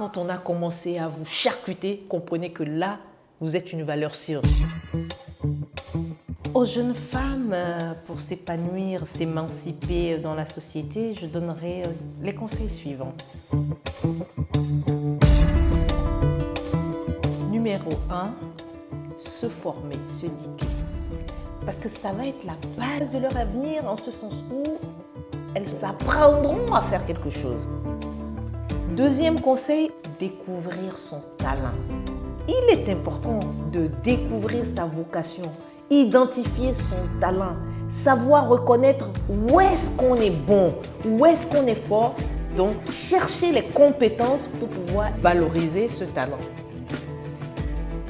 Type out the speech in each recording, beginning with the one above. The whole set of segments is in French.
Quand on a commencé à vous charcuter, comprenez que là, vous êtes une valeur sûre. Aux jeunes femmes, pour s'épanouir, s'émanciper dans la société, je donnerai les conseils suivants. Numéro 1, se former, s'éduquer. Parce que ça va être la base de leur avenir, en ce sens où elles apprendront à faire quelque chose. Deuxième conseil, découvrir son talent. Il est important de découvrir sa vocation, identifier son talent, savoir reconnaître où est-ce qu'on est bon, où est-ce qu'on est fort. Donc, chercher les compétences pour pouvoir valoriser ce talent.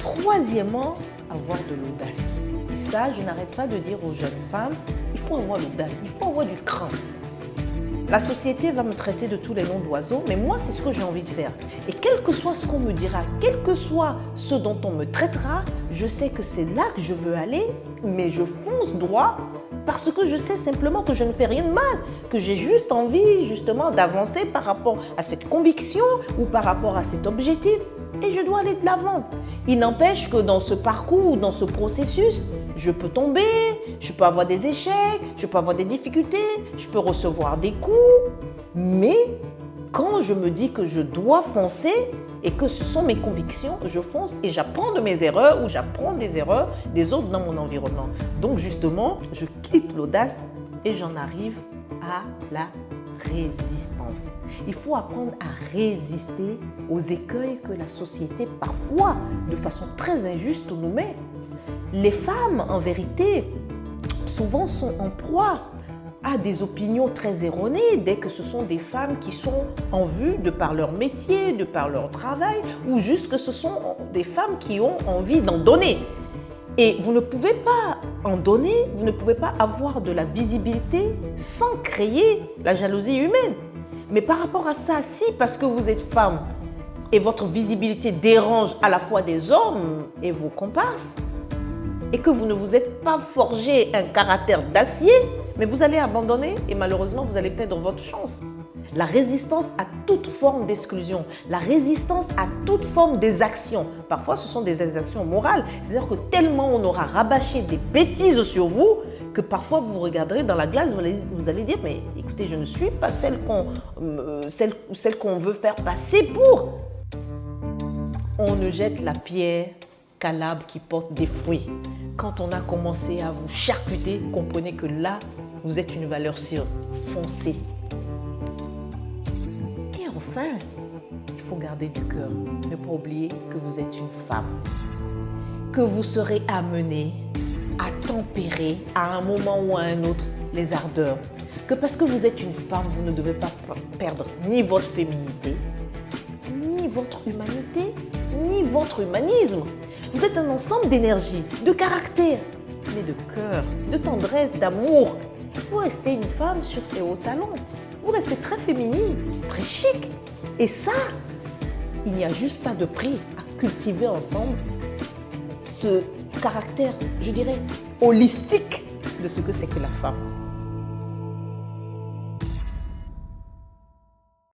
Troisièmement, avoir de l'audace. Et ça, je n'arrête pas de dire aux jeunes femmes, il faut avoir l'audace, il faut avoir du cran. La société va me traiter de tous les noms d'oiseaux, mais moi, c'est ce que j'ai envie de faire. Et quel que soit ce qu'on me dira, quel que soit ce dont on me traitera, je sais que c'est là que je veux aller, mais je fonce droit parce que je sais simplement que je ne fais rien de mal, que j'ai juste envie justement d'avancer par rapport à cette conviction ou par rapport à cet objectif. Et je dois aller de l'avant. Il n'empêche que dans ce parcours, dans ce processus, je peux tomber, je peux avoir des échecs, je peux avoir des difficultés, je peux recevoir des coups. Mais quand je me dis que je dois foncer et que ce sont mes convictions, je fonce et j'apprends de mes erreurs ou j'apprends des erreurs des autres dans mon environnement. Donc justement, je quitte l'audace et j'en arrive à la résistance. Il faut apprendre à résister aux écueils que la société, parfois, de façon très injuste, nous met. Les femmes, en vérité, souvent sont en proie à des opinions très erronées dès que ce sont des femmes qui sont en vue de par leur métier, de par leur travail, ou juste que ce sont des femmes qui ont envie d'en donner. Et vous ne pouvez pas en donner, vous ne pouvez pas avoir de la visibilité sans créer la jalousie humaine. Mais par rapport à ça, si parce que vous êtes femme et votre visibilité dérange à la fois des hommes et vos comparses, et que vous ne vous êtes pas forgé un caractère d'acier, mais vous allez abandonner et malheureusement vous allez perdre votre chance. La résistance à toute forme d'exclusion, la résistance à toute forme d'exaction. Parfois, ce sont des exactions morales. C'est-à-dire que tellement on aura rabâché des bêtises sur vous que parfois vous regarderez dans la glace, vous allez dire « mais écoutez, je ne suis pas celle qu'on veut faire passer pour ». On ne jette la pierre qu'à l'arbre qui porte des fruits. Quand on a commencé à vous charcuter, comprenez que là, vous êtes une valeur sûre. Foncez. Et enfin, il faut garder du cœur. Ne pas oublier que vous êtes une femme. Que vous serez amenée à tempérer à un moment ou à un autre les ardeurs. Que parce que vous êtes une femme, vous ne devez pas perdre ni votre féminité, ni votre humanité, ni votre humanisme. Vous êtes un ensemble d'énergie, de caractère, mais de cœur, de tendresse, d'amour. Vous restez une femme sur ses hauts talons. Vous restez très féminine, très chic. Et ça, il n'y a juste pas de prix à cultiver ensemble ce caractère, je dirais, holistique de ce que c'est que la femme.